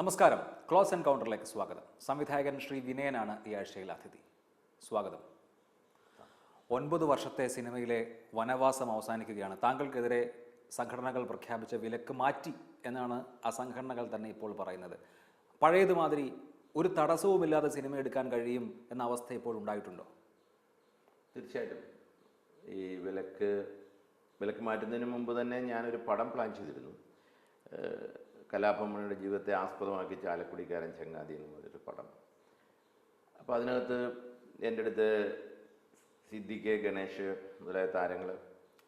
നമസ്കാരം. ക്ലോസ് എൻകൗണ്ടറിലേക്ക് സ്വാഗതം. സംവിധായകൻ ശ്രീ വിനയനാണ് ഈ ആഴ്ചയിലെ അതിഥി. സ്വാഗതം. 9 വർഷത്തെ സിനിമയിലെ വനവാസം അവസാനിക്കുകയാണ്. താങ്കൾക്കെതിരെ സംഘടനകൾ പ്രഖ്യാപിച്ച വിലക്ക് മാറ്റി എന്നാണ് ആ സംഘടനകൾ തന്നെ ഇപ്പോൾ പറയുന്നത്. പഴയതുമാതിരി ഒരു തടസ്സവുമില്ലാതെ സിനിമ എടുക്കാൻ കഴിയും എന്ന അവസ്ഥ ഇപ്പോൾ ഉണ്ടായിട്ടുണ്ടോ? തീർച്ചയായിട്ടും. ഈ വിലക്ക് മാറ്റുന്നതിന് മുമ്പ് തന്നെ ഞാനൊരു പടം പ്ലാൻ ചെയ്തിരുന്നു. കലാഭവൻ മണിയുടെ ജീവിതത്തെ ആസ്പദമാക്കി ചാലക്കുടിക്കാരൻ ചങ്ങാതി എന്ന് പറഞ്ഞൊരു പടം. അപ്പോൾ അതിനകത്ത് എൻ്റെ അടുത്ത് സിദ്ദിഖ്, ഗണേഷ് മുതലായ താരങ്ങൾ,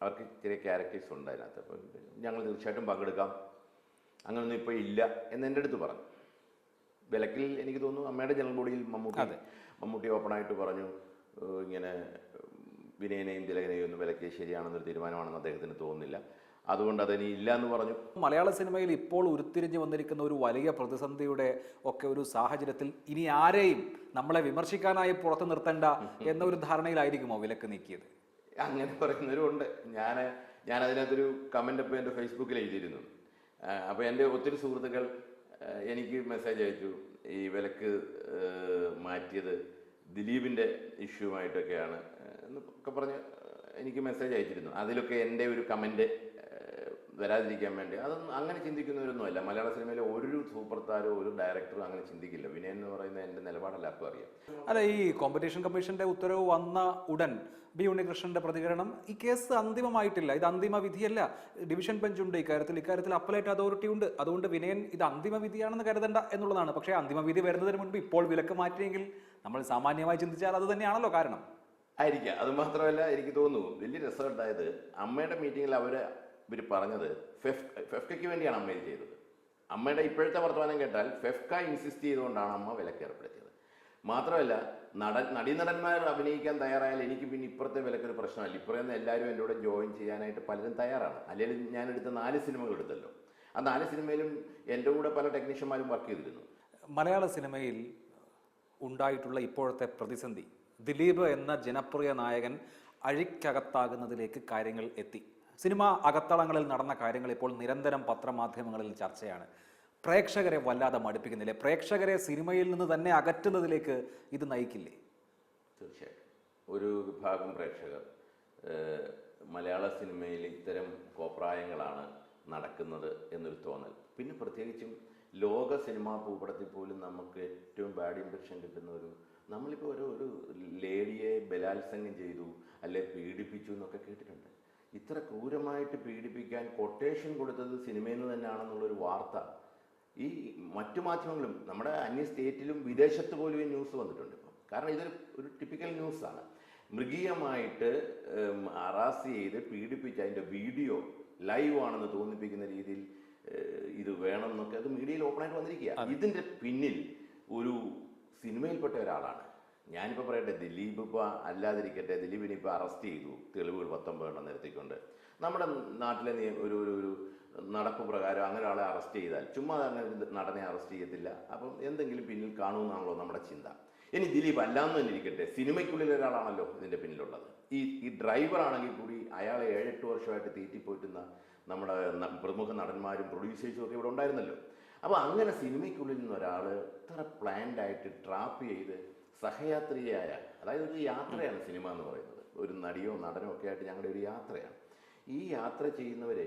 അവർക്ക് ചെറിയ ക്യാരക്ടേഴ്സ് ഉണ്ട് അതിനകത്ത്. അപ്പം ഞങ്ങൾ തീർച്ചയായിട്ടും പങ്കെടുക്കാം, അങ്ങനൊന്നും ഇപ്പോൾ ഇല്ല എന്ന് എൻ്റെ അടുത്ത് പറഞ്ഞു. വിലക്കിൽ എനിക്ക് തോന്നുന്നു അമ്മയുടെ ജനറൽ ബോഡിയിൽ മമ്മൂട്ടി ഓപ്പണായിട്ട് പറഞ്ഞു, ഇങ്ങനെ വിനയനെയും തിലകനെയും ഒന്നും വിലക്കിയത് ശരിയാണെന്നൊരു തീരുമാനമാണെന്ന് അദ്ദേഹത്തിന് തോന്നുന്നില്ല, അതുകൊണ്ട് അതിനി ഇല്ല എന്ന് പറഞ്ഞു. മലയാള സിനിമയിൽ ഇപ്പോൾ ഉരുത്തിരിഞ്ഞു വന്നിരിക്കുന്ന ഒരു വലിയ പ്രതിസന്ധിയുടെ ഒക്കെ ഒരു സാഹചര്യത്തിൽ ഇനി ആരെയും നമ്മളെ വിമർശിക്കാനായി പുറത്ത് നിർത്തേണ്ട എന്ന ഒരു ധാരണയിലായിരിക്കുമോ വിലക്ക് നീക്കിയത്? അങ്ങനെ പറയുന്നവരും ഉണ്ട്. ഞാൻ അതിനകത്തൊരു കമൻ്റ് ഇപ്പോൾ എൻ്റെ ഫേസ്ബുക്കിൽ എഴുതിയിരുന്നു. അപ്പോൾ എൻ്റെ ഒത്തിരി സുഹൃത്തുക്കൾ എനിക്ക് മെസ്സേജ് അയച്ചു, ഈ വിലക്ക് മാറ്റിയത് ദിലീപിൻ്റെ ഇഷ്യൂമായിട്ടൊക്കെയാണ് എന്നൊക്കെ പറഞ്ഞ് എനിക്ക് മെസ്സേജ് അയച്ചിരുന്നു. അതിലൊക്കെ എൻ്റെ ഒരു കമൻറ്റ് വരാതിരിക്കാൻ വേണ്ടി. അതൊന്നും അങ്ങനെ ചിന്തിക്കുന്നവരൊന്നുമല്ല. മലയാള സിനിമയിലെ ഒരു സൂപ്പർ താരോ ഒരു ഡയറക്ടറും അങ്ങനെ ചിന്തിക്കില്ല. വിനയൻ എന്ന് പറയുന്ന എൻ്റെ നിലപാട് എല്ലാവർക്കും അറിയാം. അല്ല, ഈ കോമ്പറ്റീഷൻ കമ്മീഷന്റെ ഉത്തരവ് വന്ന ഉടൻ ബി ഉണ്ണികൃഷ്ണന്റെ പ്രതികരണം, ഈ കേസ് അന്തിമമായിട്ടില്ല, ഇത് അന്തിമ വിധിയല്ല, ഡിവിഷൻ ബെഞ്ചുണ്ട് ഇക്കാര്യത്തിൽ അപ്പലേറ്റ് അതോറിറ്റി ഉണ്ട്, അതുകൊണ്ട് വിനയൻ ഇത് അന്തിമ വിധിയാണെന്ന് കരുതണ്ട എന്നുള്ളതാണ്. പക്ഷേ അന്തിമ വിധി വരുന്നതിന് മുൻപ് ഇപ്പോൾ വിലക്ക് മാറ്റിയെങ്കിൽ നമ്മൾ സാമാന്യമായി ചിന്തിച്ചാൽ അത് തന്നെയാണല്ലോ കാരണം. ആയിരിക്കാം. അത് മാത്രമല്ല, എനിക്ക് തോന്നുന്നു വലിയ രസമുണ്ടായത് അമ്മയുടെ മീറ്റിങ്ങിൽ ഇവർ പറഞ്ഞത് ഫെഫ്കയ്ക്ക് വേണ്ടിയാണ് അമ്മ ഇത് ചെയ്തത്. അമ്മയുടെ ഇപ്പോഴത്തെ വർത്തമാനം കേട്ടാൽ ഫെഫ്ക ഇൻസിസ്റ്റ് ചെയ്തുകൊണ്ടാണ് അമ്മ വിലക്ക് ഏർപ്പെടുത്തിയത്. മാത്രമല്ല, നടീനടന്മാർ അഭിനയിക്കാൻ തയ്യാറായാൽ എനിക്ക് പിന്നെ ഇപ്പുറത്തെ വിലക്കൊരു പ്രശ്നമല്ല. ഇപ്പുറത്തെ എല്ലാവരും എൻ്റെ കൂടെ ജോയിൻ ചെയ്യാനായിട്ട് പലരും തയ്യാറാണ്. അല്ലെങ്കിൽ ഞാൻ എടുത്ത 4 സിനിമകൾ എടുത്തല്ലോ, ആ 4 സിനിമയിലും എൻ്റെ കൂടെ പല ടെക്നീഷ്യന്മാരും വർക്ക് ചെയ്തിരുന്നു. മലയാള സിനിമയിൽ ഉണ്ടായിട്ടുള്ള ഇപ്പോഴത്തെ പ്രതിസന്ധി, ദിലീപ് എന്ന ജനപ്രിയ നായകൻ അഴിക്കകത്താകുന്നതിലേക്ക് കാര്യങ്ങൾ എത്തി. സിനിമ അകത്തളങ്ങളിൽ നടന്ന കാര്യങ്ങൾ ഇപ്പോൾ നിരന്തരം പത്രമാധ്യമങ്ങളിൽ ചർച്ചയാണ്. പ്രേക്ഷകരെ വല്ലാതെ മടുപ്പിക്കുന്നില്ലേ? പ്രേക്ഷകരെ സിനിമയിൽ നിന്ന് തന്നെ അകറ്റുന്നതിലേക്ക് ഇത് നയിക്കില്ലേ? തീർച്ചയായിട്ടും. ഒരു വിഭാഗം പ്രേക്ഷകർ മലയാള സിനിമയിൽ ഇത്തരം കോപ്രായങ്ങളാണ് നടക്കുന്നത് എന്നൊരു തോന്നൽ. പിന്നെ പ്രത്യേകിച്ചും ലോക സിനിമാ ഭൂപടത്തിൽ പോലും നമുക്ക് ഏറ്റവും ബാഡ് ഇംപ്രഷൻ കിട്ടുന്ന നമ്മളിപ്പോൾ ഒരു ലേഡിയെ ബലാത്സംഗം ചെയ്തു അല്ലെ പീഡിപ്പിച്ചു എന്നൊക്കെ കേട്ടിട്ടുണ്ട്. ഇത്ര ക്രൂരമായിട്ട് പീഡിപ്പിക്കാൻ കൊട്ടേഷൻ കൊടുത്തത് സിനിമയിൽ നിന്ന് തന്നെയാണെന്നുള്ളൊരു വാർത്ത ഈ മറ്റു മാധ്യമങ്ങളും, നമ്മുടെ അന്യ സ്റ്റേറ്റിലും വിദേശത്ത് പോലും ഈ ന്യൂസ് വന്നിട്ടുണ്ട് ഇപ്പം. കാരണം ഇതൊരു ടിപ്പിക്കൽ ന്യൂസാണ്. മൃഗീയമായിട്ട് അറാസ് ചെയ്ത് പീഡിപ്പിച്ച് അതിൻ്റെ വീഡിയോ ലൈവ് ആണെന്ന് തോന്നിപ്പിക്കുന്ന രീതിയിൽ ഇത് വേണം എന്നൊക്കെ അത് മീഡിയയിൽ ഓപ്പണായിട്ട് വന്നിരിക്കുക. ഇതിൻ്റെ പിന്നിൽ ഒരു സിനിമയിൽപ്പെട്ട ഒരാളാണ്. ഞാനിപ്പോൾ പറയട്ടെ, ദിലീപ് ഇപ്പോൾ അല്ലാതിരിക്കട്ടെ, ദിലീപിനെ ഇപ്പോൾ അറസ്റ്റ് ചെയ്തു, തെളിവുകൾ 19 നിരത്തിക്കൊണ്ട്. നമ്മുടെ നാട്ടിലെ ഒരു നടപ്പ് പ്രകാരം അങ്ങനെ ആളെ അറസ്റ്റ് ചെയ്താൽ ചുമ്മാ അങ്ങനെ നടനെ അറസ്റ്റ് ചെയ്യത്തില്ല. അപ്പം എന്തെങ്കിലും പിന്നിൽ കാണുമെന്നാണല്ലോ നമ്മുടെ ചിന്ത. ഇനി ദിലീപ് അല്ലാന്ന് തന്നെ ഇരിക്കട്ടെ, സിനിമയ്ക്കുള്ളിൽ ഒരാളാണല്ലോ ഇതിൻ്റെ പിന്നിലുള്ളത്. ഈ ഡ്രൈവർ ആണെങ്കിൽ കൂടി അയാളെ 7-8 വർഷമായിട്ട് തീറ്റിപ്പോറ്റുന്ന നമ്മുടെ പ്രമുഖ നടന്മാരും പ്രൊഡ്യൂസേഴ്സും ഒക്കെ ഇവിടെ ഉണ്ടായിരുന്നല്ലോ. അപ്പോൾ അങ്ങനെ സിനിമയ്ക്കുള്ളിൽ നിന്ന് ഒരാൾ ഇത്ര പ്ലാൻഡായിട്ട് ട്രാപ്പ് ചെയ്ത് സഹയാത്രിയായ, അതായത് ഒരു യാത്രയാണ് സിനിമ എന്ന് പറയുന്നത്. ഒരു നടിയോ നടനോ ഒക്കെ ആയിട്ട് ഞങ്ങളുടെ ഒരു യാത്രയാണ്. ഈ യാത്ര ചെയ്യുന്നവരെ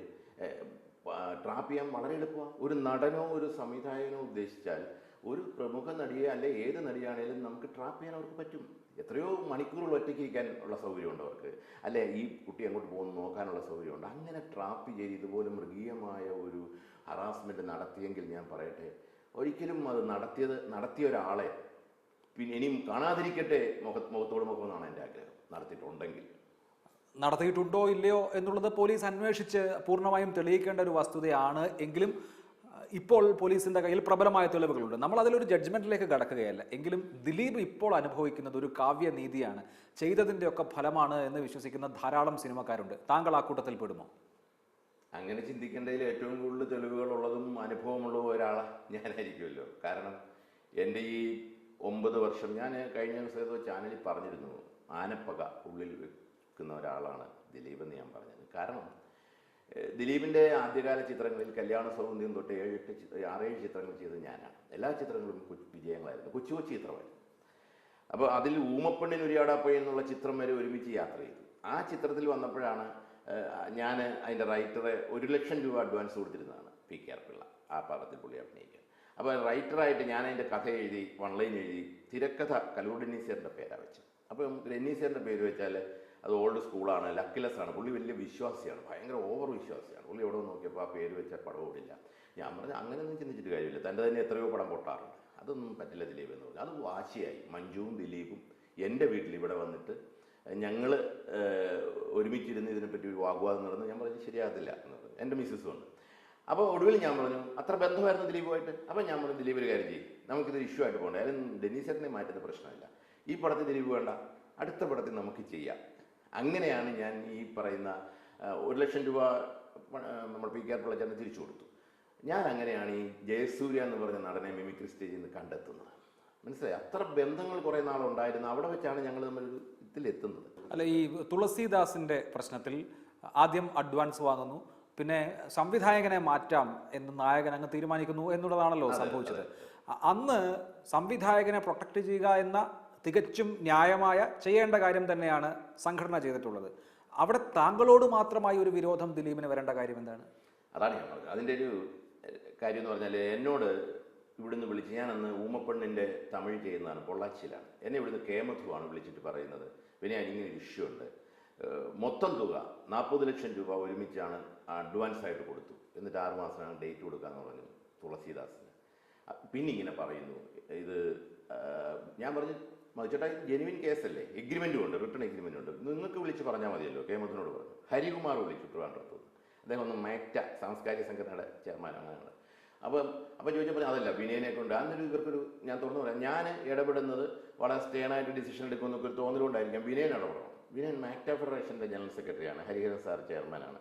ട്രാപ്പ് ചെയ്യാൻ വളരെ എളുപ്പമാണ്. ഒരു നടനോ ഒരു സംവിധായകനോ ഉദ്ദേശിച്ചാൽ ഒരു പ്രമുഖ നടിയെ അല്ലെ ഏത് നടിയാണേലും നമുക്ക് ട്രാപ്പ് ചെയ്യാൻ അവർക്ക് പറ്റും. എത്രയോ മണിക്കൂറുകൾ ഒറ്റയ്ക്ക് ഇരിക്കാൻ ഉള്ള സൗകര്യമുണ്ട് അവർക്ക്, അല്ലെ ഈ കുട്ടി അങ്ങോട്ട് പോകുന്നു നോക്കാനുള്ള സൗകര്യമുണ്ട്. അങ്ങനെ ട്രാപ്പ് ചെയ്ത് ഇതുപോലെ മൃഗീയമായ ഒരു ഹറാസ്മെൻറ്റ് നടത്തിയെങ്കിൽ ഞാൻ പറയട്ടെ, ഒരിക്കലും അത് നടത്തിയ ഒരാളെ പിന്നെ ഇനിയും കാണാതിരിക്കട്ടെ മുഖത്തോട് മുഖം എന്നാണ് എൻ്റെ ആഗ്രഹം. നടത്തിയിട്ടുണ്ടോ ഇല്ലയോ എന്നുള്ളത് പോലീസ് അന്വേഷിച്ച് പൂർണ്ണമായും തെളിയിക്കേണ്ട ഒരു വസ്തുതയാണ്. എങ്കിലും ഇപ്പോൾ പോലീസിന്റെ കയ്യിൽ പ്രബലമായ തെളിവുകളുണ്ട്. നമ്മൾ അതിലൊരു ജഡ്ജ്മെന്റിലേക്ക് കടക്കുകയല്ല. എങ്കിലും ദിലീപ് ഇപ്പോൾ അനുഭവിക്കുന്നത് ഒരു കാവ്യനീതിയാണ്, ചെയ്തതിൻ്റെ ഒക്കെ ഫലമാണ് എന്ന് വിശ്വസിക്കുന്ന ധാരാളം സിനിമക്കാരുണ്ട്. താങ്കൾ ആ കൂട്ടത്തിൽ പെടുമോ? അങ്ങനെ ചിന്തിക്കേണ്ടതിൽ ഏറ്റവും കൂടുതൽ തെളിവുകളുള്ളതും അനുഭവമുള്ളതും ഒരാളെ ഞാനായിരിക്കുമല്ലോ. കാരണം എൻ്റെ ഈ 9 വർഷം, ഞാൻ കഴിഞ്ഞ ദിവസം ചാനലിൽ പറഞ്ഞിരുന്നു, ആനപ്പക ഉള്ളിൽ വെക്കുന്ന ഒരാളാണ് ദിലീപ് എന്ന് ഞാൻ പറഞ്ഞത്. കാരണം ദിലീപിൻ്റെ ആദ്യകാല ചിത്രങ്ങളിൽ കല്യാണ സൗന്ദര്യം തൊട്ട് 6-7 ചിത്രങ്ങൾ ചെയ്തത് ഞാനാണ്. എല്ലാ ചിത്രങ്ങളും വിജയങ്ങളായിരുന്നു, കൊച്ചു കൊച്ചു ചിത്രമായിരുന്നു. അപ്പോൾ അതിൽ ഊമപ്പെണ്ണിന് ഉരിയാടാപ്പോയി എന്നുള്ള ചിത്രം വരെ ഒരുമിച്ച് യാത്ര ചെയ്തു. ആ ചിത്രത്തിൽ വന്നപ്പോഴാണ് ഞാൻ അതിൻ്റെ റൈറ്ററെ 1,00,000 രൂപ അഡ്വാൻസ് കൊടുത്തിരുന്നതാണ് പി.കെ.ആർ. പിള്ള ആ പടത്തിൽ പുള്ളി അഭിനയിക്കാൻ. അപ്പോൾ റൈറ്ററായിട്ട് ഞാൻ അതിൻ്റെ കഥ എഴുതി, 1 ലൈൻ എഴുതി, തിരക്കഥ കലൂർ ഡെന്നീസേറിൻ്റെ പേരാണ് വെച്ചത്. അപ്പം ഡെന്നീസേറിൻ്റെ പേര് വെച്ചാൽ അത് ഓൾഡ് സ്കൂളാണ്, ലക്കിലെസ് ആണ്. പുള്ളി വലിയ വിശ്വാസിയാണ്, ഭയങ്കര ഓവർ വിശ്വാസിയാണ്. പുള്ളി എവിടെ നോക്കിയപ്പോൾ ആ പേര് വെച്ച പടം ഓടില്ല. ഞാൻ പറഞ്ഞു അങ്ങനെയൊന്നും ചിന്തിച്ചിട്ട് കാര്യമില്ല, തൻ്റെ തന്നെ എത്രയോ പടം പൊട്ടാറുണ്ട്, അതൊന്നും പറ്റില്ല ദിലീപ് എന്ന് പറഞ്ഞു. അത് വാശിയായി. മഞ്ജുവും ദിലീപും എൻ്റെ വീട്ടിൽ ഇവിടെ വന്നിട്ട് ഞങ്ങൾ ഒരുമിച്ചിരുന്ന് ഇതിനെപ്പറ്റി ഒരു വാഗ്വാദം നടന്നു. ഞാൻ പറഞ്ഞു ശരിയാകത്തില്ല എന്ന് പറഞ്ഞു. എൻ്റെ മിസ്സസും ഉണ്ട്. അപ്പോൾ ഒടുവിൽ ഞാൻ പറഞ്ഞു അത്ര ബന്ധമായിരുന്നു ദിലീപുമായിട്ട്. അപ്പം ഞാൻ പറഞ്ഞു ദിലീപ് ഒരു കാര്യം ചെയ്യും, നമുക്കിത് ഇഷ്യൂ ആയിട്ട് പോകണ്ട, അതിന് ഡെന്നീസേറിനെ മാറ്റുന്ന പ്രശ്നമില്ല, ഈ പടത്തിൽ ദിലീപ് വേണ്ട, അടുത്ത പടത്തിൽ നമുക്ക് ചെയ്യാം. അങ്ങനെയാണ് ഞാൻ ഈ പറയുന്ന 1,00,000 രൂപ നമ്മൾ പി.കെ.ആർ. പിള്ളച്ചേട്ടന് തിരിച്ചു കൊടുത്തു. ഞാൻ അങ്ങനെയാണ് ഈ ജയസൂര്യ എന്ന് പറഞ്ഞ നടനെ മിമിക്രി സ്റ്റേജിൽ നിന്ന് കണ്ടെത്തുന്നത്. മനസ്സിലായി? അത്ര ബന്ധങ്ങൾ കുറേ നാളുണ്ടായിരുന്നു. അവിടെ വെച്ചാണ് ഞങ്ങൾ തമ്മിലൊരു ഇതിലെത്തുന്നത്. അല്ല, ഈ തുളസീദാസിന്റെ പ്രശ്നത്തിൽ ആദ്യം അഡ്വാൻസ് വാങ്ങുന്നു, പിന്നെ സംവിധായകനെ മാറ്റാം എന്ന് നായകൻ അങ്ങ് തീരുമാനിക്കുന്നു എന്നുള്ളതാണല്ലോ സംഭവിച്ചത്. അന്ന് സംവിധായകനെ പ്രൊട്ടക്ട് ചെയ്യുക എന്ന തികച്ചും ന്യായമായ ചെയ്യേണ്ട കാര്യം തന്നെയാണ് സംഘടന ചെയ്തിട്ടുള്ളത്. അവിടെ താങ്കളോട് മാത്രമായി ഒരു വിരോധം ദിലീപിന് വരേണ്ട കാര്യം എന്താണ്? അതാണ് ഞാൻ പറഞ്ഞത്. അതിൻ്റെ ഒരു കാര്യം എന്ന് പറഞ്ഞാൽ എന്നോട് ഇവിടുന്ന് വിളിച്ച്, ഞാൻ അന്ന് ഊമപ്പെണ്ണിൻ്റെ തമിഴ് ചെയ്യുന്നതാണ്, പൊള്ളാച്ചിയിലാണ്. എന്നെ ഇവിടുന്ന് കേമത്വമാണ് വിളിച്ചിട്ട് പറയുന്നത്, പിന്നെ ഇങ്ങനെ ഒരു ഇഷ്യൂ ഉണ്ട്, മൊത്തം തുക 40 ലക്ഷം രൂപ ഒരുമിച്ചാണ് അഡ്വാൻസ് ആയിട്ട് കൊടുത്തു, എന്നിട്ട് 6 മാസമാണ് ഡേറ്റ് കൊടുക്കാമെന്ന് പറഞ്ഞു തുളസീദാസിന്. പിന്നെ ഇങ്ങനെ പറയുന്നു ഇത്. ഞാൻ പറഞ്ഞു മതിച്ചേട്ടാ ഇത് ജെനുവിൻ കേസല്ലേ, എഗ്രിമെൻറ്റും ഉണ്ട്, റിട്ടേൺ എഗ്രിമെൻ്റ് ഉണ്ട്, നിങ്ങൾക്ക് വിളിച്ച് പറഞ്ഞാൽ മതിയല്ലോ. കേമത്തിനോട് പറഞ്ഞു. ഹരികുമാർ വിളിച്ചു ട്രിവാൻഡ്രത്ത്. അദ്ദേഹം ഒന്ന് മാക്റ്റ സാംസ്കാരിക സംഘടനയുടെ ചെയർമാനാണ് ഞങ്ങൾ. അപ്പം ചോദിച്ചപ്പോൾ അതല്ല വിനയനെ കൊണ്ട് അന്നൊരു ഇവർക്കൊരു, ഞാൻ തുറന്നു പറയാം, ഞാൻ ഇടപെടുന്നത് വളരെ സ്റ്റേണായിട്ട് ഡിസിഷൻ എടുക്കുമെന്നൊക്കെ ഒരു തോന്നലുകൊണ്ടായിരിക്കാം വിനയൻ ഇടപെടണം. വിനയൻ മാക്റ്റ ഫെഡറേഷൻ്റെ ജനറൽ സെക്രട്ടറിയാണ്, ഹരിഹരൻ സാർ ചെയർമാനാണ്.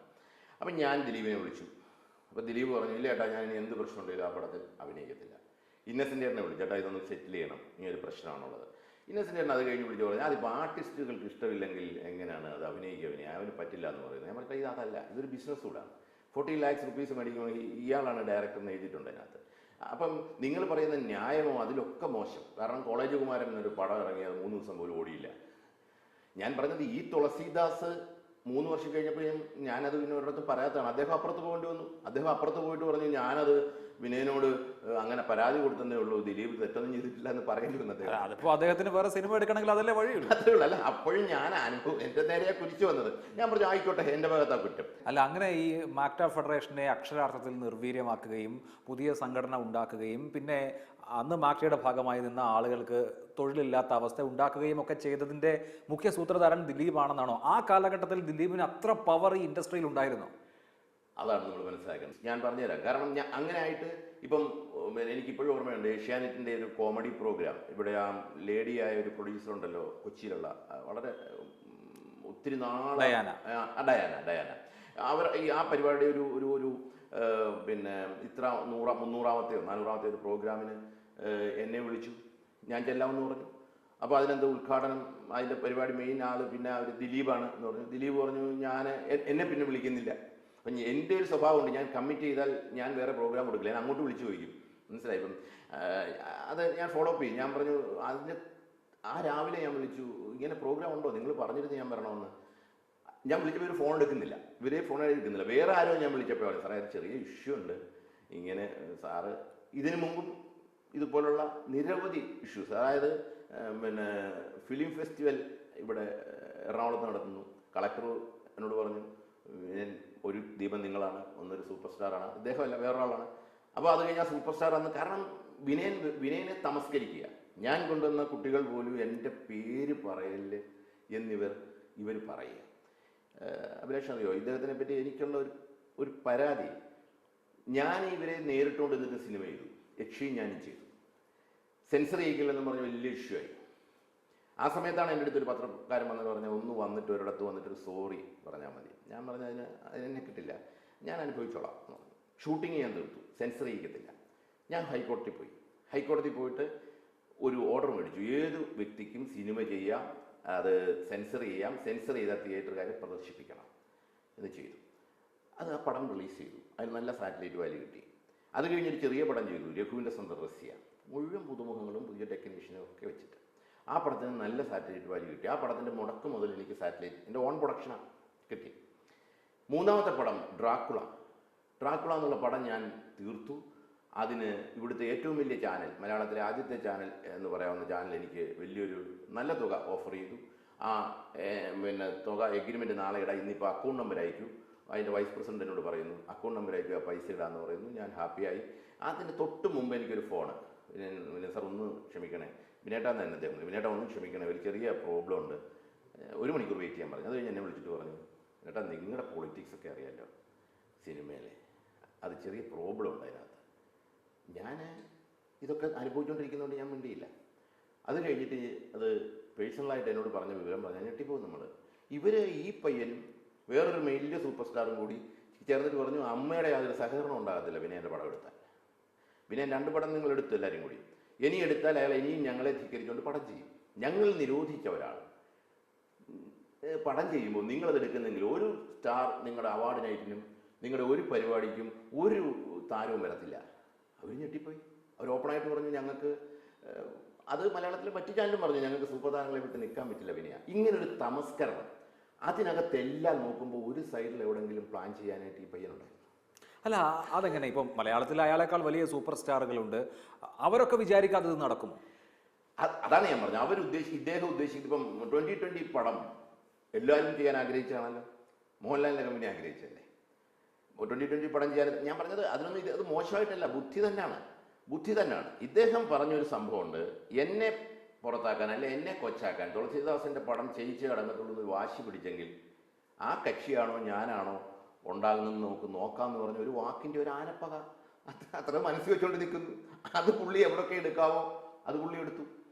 അപ്പം ഞാൻ ദിലീപിനെ വിളിച്ചു. അപ്പോൾ ദിലീപ് പറഞ്ഞു ഇല്ല ചേട്ടാ, ഞാൻ ഇനി എന്ത് പ്രശ്നമുണ്ടെങ്കിലും ആ പടത്തിൽ അഭിനയിക്കത്തില്ല. ഇന്നസെൻ്റ് ചേട്ടനെ വിളിച്ചു, ചേട്ടാ ഇതൊന്ന് സെറ്റിൽ ചെയ്യണം, ഇനി ഒരു പ്രശ്നമാണുള്ളത്. ഇന്നസെൻ്റ് ചേട്ടൻ അത് കഴിഞ്ഞ് വിളിച്ചു പറഞ്ഞു അതിപ്പോൾ ആർട്ടിസ്റ്റുകൾക്ക് ഇഷ്ടമില്ലെങ്കിൽ എങ്ങനെയാണ് അത് അഭിനയിക്കുക, അവന് പറ്റില്ല എന്ന് പറയുന്നത്. ഞാൻ പറഞ്ഞാൽ ഇത് അതല്ല, ഇതൊരു ബിസിനസ് കൂടാണ്. 40 lakhs rupees മേടിക്കുമ്പോൾ ഇയാളാണ് ഡയറക്ടർ എന്ന് എഴുതിയിട്ടുണ്ട് അതിനകത്ത്. അപ്പം നിങ്ങൾ പറയുന്ന ന്യായമോ അതിലൊക്കെ മോശം. കാരണം കോളേജ് കുമാരൻ എന്നൊരു പടം ഇറങ്ങിയത് 3 ദിവസം പോലും ഓടിയില്ല. ഞാൻ പറഞ്ഞത് ഈ തുളസീദാസ് 3 വർഷം കഴിഞ്ഞപ്പോഴും ഞാനത് പിന്നെ ഒരിടത്തും പറയാത്തതാണ്. അദ്ദേഹം അപ്പുറത്ത് പോകേണ്ടി വന്നു. അദ്ദേഹം അപ്പുറത്ത് പോയിട്ട് പറഞ്ഞു ഞാനത് വിനയനോട് അങ്ങനെ പരാതി കൊടുത്തതേ ഉള്ളൂ, ദിലീപ് തെറ്റൊന്നും ചെയ്തിട്ടില്ല എന്ന് പറയേണ്ടി വന്നത്. അതിപ്പോൾ അദ്ദേഹത്തിന് വേറെ സിനിമ എടുക്കണമെങ്കിൽ അതല്ലേ വഴിയുള്ളൂ. അതേ ഉള്ളൂ. അല്ല, അപ്പോഴും ഞാൻ അനുഭവം എൻ്റെ നേരെയാണ് കുരിച്ചു വന്നത്. ഞാൻ പറഞ്ഞു ആയിക്കോട്ടെ, എൻ്റെ ഭാഗത്താ കുറ്റം. അല്ല, അങ്ങനെ ഈ മാക്ട ഫെഡറേഷനെ അക്ഷരാർത്ഥത്തിൽ നിർവീര്യമാക്കുകയും പുതിയ സംഘടന ഉണ്ടാക്കുകയും പിന്നെ അന്ന് മാക്ടയുടെ ഭാഗമായി നിന്ന ആളുകൾക്ക് തൊഴിലില്ലാത്ത അവസ്ഥ ഉണ്ടാക്കുകയും ഒക്കെ ചെയ്തതിൻ്റെ മുഖ്യ സൂത്രധാരൻ ദിലീപാണെന്നാണോ? ആ കാലഘട്ടത്തിൽ ദിലീപിന് അത്ര പവർ ഈ ഇൻഡസ്ട്രിയിൽ ഉണ്ടായിരുന്നോ? അതാണ് നമ്മൾ മനസ്സിലാക്കുന്നത്. ഞാൻ പറഞ്ഞുതരാം. കാരണം ഞാൻ അങ്ങനെ ആയിട്ട് ഇപ്പം എനിക്കിപ്പോഴും ഓർമ്മയുണ്ട്, ഏഷ്യാനെറ്റിൻ്റെ ഒരു കോമഡി പ്രോഗ്രാം, ഇവിടെ ആ ലേഡിയായ ഒരു പ്രൊഡ്യൂസർ ഉണ്ടല്ലോ കൊച്ചിയിലുള്ള, വളരെ ഒത്തിരി നാളെ ഡയാന അവർ ഈ ആ പരിപാടി ഒരു പിന്നെ ഇത്ര 300-300-ാമത്തെയോ 400-ാമത്തെ ഒരു പ്രോഗ്രാമിന് എന്നെ വിളിച്ചു. ഞാൻ ചെല്ലാമെന്ന് പറഞ്ഞു. അപ്പോൾ അതിനെന്താ ഉദ്ഘാടനം, അതിൻ്റെ പരിപാടി മെയിൻ ആൾ പിന്നെ അവർ ദിലീപാണ് എന്ന് പറഞ്ഞു. ദിലീപ് പറഞ്ഞു എന്നെ പിന്നെ വിളിക്കുന്നില്ല. അപ്പം എൻ്റെ ഒരു സ്വഭാവമുണ്ട്, ഞാൻ കമ്മിറ്റ് ചെയ്താൽ ഞാൻ വേറെ പ്രോഗ്രാം കൊടുക്കില്ല, ഞാൻ അങ്ങോട്ട് വിളിച്ചു ചോദിക്കും. മനസ്സിലായി? ഇപ്പം അത് ഞാൻ ഫോളോ അപ്പ് ചെയ്യും. ഞാൻ പറഞ്ഞു അതിൻ്റെ ആ രാവിലെ ഞാൻ വിളിച്ചു, ഇങ്ങനെ പ്രോഗ്രാം ഉണ്ടോ, നിങ്ങൾ പറഞ്ഞിരുന്നു ഞാൻ വരണമെന്ന്. ഞാൻ വിളിച്ചപ്പോൾ ഇവർ ഫോൺ എടുക്കുന്നില്ല, ഇവരെ ഫോൺ എടുക്കുന്നില്ല. വേറെ ആരോ ഞാൻ വിളിച്ചപ്പോൾ സാറേ ചെറിയ ഇഷ്യൂ ഉണ്ട്, ഇങ്ങനെ സാറ് ഇതിനു മുമ്പും ഇതുപോലുള്ള നിരവധി ഇഷ്യൂസ്, അതായത് പിന്നെ ഫിലിം ഫെസ്റ്റിവൽ ഇവിടെ എറണാകുളത്ത് നടത്തുന്നു. കളക്ടർ എന്നോട് പറഞ്ഞു ഒരു ദീപം നിങ്ങളാണ്, ഒന്നൊരു സൂപ്പർ സ്റ്റാറാണ്, ഇദ്ദേഹമല്ല വേറൊരാളാണ്. അപ്പോൾ അത് കഴിഞ്ഞാൽ സൂപ്പർ സ്റ്റാർ അന്ന്, കാരണം വിനയനെ തമസ്കരിക്കുക. ഞാൻ കൊണ്ടുവന്ന കുട്ടികൾ പോലും എൻ്റെ പേര് പറയല് ഇവർ പറയുക. അഭിലാഷ് അറിയോ, ഇദ്ദേഹത്തിനെ പറ്റി എനിക്കുള്ള ഒരു പരാതി, ഞാൻ ഇവരെ നേരിട്ടുകൊണ്ട് എന്നിട്ട് സിനിമ ചെയ്തു, യക്ഷിയും ഞാനും ചെയ്തു. സെൻസർ ചെയ്യിക്കില്ലെന്ന് പറഞ്ഞ് വലിയ ഇഷ്യൂ ആയി. ആ സമയത്താണ് എൻ്റെ അടുത്തൊരു പത്രക്കാരൻ വന്നത്, പറഞ്ഞാൽ ഒന്ന് വന്നിട്ട് ഒരിടത്ത് വന്നിട്ടൊരു സോറി പറഞ്ഞാൽ മതി. ഞാൻ പറഞ്ഞ അതിനെ കിട്ടില്ല, ഞാൻ അനുഭവിച്ചോളാം. ഷൂട്ടിങ് ഞാൻ തീർത്തു, സെൻസർ ചെയ്യിക്കത്തില്ല. ഞാൻ ഹൈക്കോടതി പോയിട്ട് ഒരു ഓർഡർ മേടിച്ചു, ഏത് വ്യക്തിക്കും സിനിമ ചെയ്യാം, അത് സെൻസർ ചെയ്യാം, സെൻസർ ചെയ്ത തിയേറ്ററുകാരെ പ്രദർശിപ്പിക്കണം എന്ന് ചെയ്തു. അത് ആ പടം റിലീസ് ചെയ്തു, അതിന് നല്ല സാറ്റലൈറ്റ് വാല്യൂ കിട്ടി. അത് കഴിഞ്ഞൊരു ചെറിയ പടം ചെയ്തു, രഘുവിൻ്റെ സ്വന്തം റഷ്യ, മുഴുവൻ പുതുമുഖങ്ങളും പുതിയ ടെക്നീഷ്യനും ഒക്കെ വെച്ചിട്ട്. ആ പടത്തിന് നല്ല സാറ്റലൈറ്റ് വാല്യൂ കിട്ടി. ആ പടത്തിൻ്റെ മുടക്ക് മുതൽ എനിക്ക് സാറ്റലൈറ്റ് എൻ്റെ ഓൺ പ്രൊഡക്ഷനാണ് കിട്ടി. മൂന്നാമത്തെ പടം ഡ്രാക്കുള എന്നുള്ള പടം ഞാൻ തീർത്തു. അതിന് ഇവിടുത്തെ ഏറ്റവും വലിയ ചാനൽ, മലയാളത്തിലെ ആദ്യത്തെ ചാനൽ എന്ന് പറയാവുന്ന ചാനൽ എനിക്ക് വലിയൊരു നല്ല തുക ഓഫർ ചെയ്തു. ആ പിന്നെ തുക എഗ്രിമെൻറ്റ് നാളെ ഇടാം, ഇന്നിപ്പോൾ അക്കൗണ്ട് നമ്പർ അയക്കൂ. അതിൻ്റെ വൈസ് പ്രസിഡൻറ്റിനോട് പറയുന്നു അക്കൗണ്ട് നമ്പർ അയക്കുക, പൈസ ഇടാമെന്ന് പറയുന്നു. ഞാൻ ഹാപ്പിയായി. അതിന് തൊട്ട് മുമ്പ് എനിക്കൊരു ഫോണ്, പിന്നെ സാർ ഒന്ന് ക്ഷമിക്കണേ, വിനേട്ടാന്ന് തന്നെ അദ്ദേഹം, വിനേട്ട ഒന്നും ക്ഷമിക്കണേ, ഒരു ചെറിയ പ്രോബ്ലം ഉണ്ട്, 1 മണിക്കൂർ വെയിറ്റ് ചെയ്യാൻ പറഞ്ഞു. അത് കഴിഞ്ഞ് എന്നെ വിളിച്ചിട്ട് പറഞ്ഞു, വിനേട്ടാ നിങ്ങളുടെ പൊളിറ്റിക്സ് ഒക്കെ അറിയാമല്ലോ സിനിമയിലെ, അത് ചെറിയ പ്രോബ്ലം ഉണ്ട് അതിനകത്ത്. ഞാൻ ഇതൊക്കെ അനുഭവിച്ചുകൊണ്ടിരിക്കുന്നതുകൊണ്ട് ഞാൻ മിണ്ടിയില്ല. അത് കഴിഞ്ഞിട്ട് അത് പേഴ്സണലായിട്ട് എന്നോട് പറഞ്ഞ വിവരം പറഞ്ഞാൽ ഞെട്ടിപ്പോകും നമ്മൾ. ഇവർ ഈ പയ്യനും വേറൊരു വലിയ സൂപ്പർ സ്റ്റാറും കൂടി ചേർന്നിട്ട് പറഞ്ഞു അമ്മയുടെ യാതൊരു സഹകരണം ഉണ്ടാകത്തില്ല വിനയൻ്റെ പടം എടുത്താൽ. വിനയൻ 2 പടം നിങ്ങൾ എടുത്തു എല്ലാവരും കൂടി, ഇനി എടുത്താൽ അയാൾ ഇനിയും ഞങ്ങളെ ധിക്കരിച്ചുകൊണ്ട് പടം ചെയ്യും. ഞങ്ങൾ നിരോധിച്ച ഒരാൾ പടം ചെയ്യുമ്പോൾ നിങ്ങളത് എടുക്കുന്നെങ്കിൽ ഒരു സ്റ്റാർ നിങ്ങളുടെ അവാർഡ് നൈറ്റിനും നിങ്ങളുടെ ഒരു പരിപാടിക്കും ഒരു താരവും വരത്തില്ല. അവർ ഞെട്ടിപ്പോയി. അവർ ഓപ്പണായിട്ട് പറഞ്ഞു ഞങ്ങൾക്ക്, അത് മലയാളത്തിലെ മറ്റു ചാനലും പറഞ്ഞു ഞങ്ങൾക്ക് സൂപ്പർ താരങ്ങളെ വിട്ട് നിൽക്കാൻ പറ്റില്ല വിനയ. ഇങ്ങനൊരു തമസ്കരണം അതിനകത്തെല്ലാം നോക്കുമ്പോൾ ഒരു സൈഡിൽ എവിടെയെങ്കിലും പ്ലാൻ ചെയ്യാനായിട്ട് ഈ പയ്യനുണ്ടായിരുന്നു. അല്ല അതെങ്ങനെ? ഇപ്പം മലയാളത്തിൽ അയാളെക്കാൾ വലിയ സൂപ്പർ സ്റ്റാറുകളുണ്ട്, അവരൊക്കെ വിചാരിക്കാതെ ഇത് നടക്കുമോ? അതാണ് ഞാൻ പറഞ്ഞത്. ഇദ്ദേഹം ഉദ്ദേശിക്കുന്നത് ഇപ്പം 2020 പടം എല്ലാവരും ചെയ്യാൻ ആഗ്രഹിച്ചാണല്ലോ. മോഹൻലാലിൻ്റെ കമ്പനി ആഗ്രഹിച്ചല്ലേ 2020 പടം ചെയ്യാൻ. ഞാൻ പറഞ്ഞത് അതിനൊന്നും അത് മോശമായിട്ടല്ല, ബുദ്ധി തന്നെയാണ്. ഇദ്ദേഹം പറഞ്ഞൊരു സംഭവമുണ്ട്, എന്നെ പുറത്താക്കാൻ അല്ലെ എന്നെ കൊച്ചാക്കാൻ തുളസീദാസിൻ്റെ പടം ചെയ്യിച്ച് കടങ്ങത്തുള്ളൂ വാശി പിടിച്ചെങ്കിൽ ആ കക്ഷിയാണോ ഞാനാണോ ഉണ്ടാകുന്നതെന്ന് നമുക്ക് നോക്കാമെന്ന് പറഞ്ഞ ഒരു വാക്കിൻ്റെ ഒരു ആനപ്പക അത്ര മനസ്സിൽ വെച്ചുകൊണ്ട് നിൽക്കുന്നു. അത് പുള്ളി എവിടെയൊക്കെ എടുക്കാവോ അത് പുള്ളി എടുത്തു.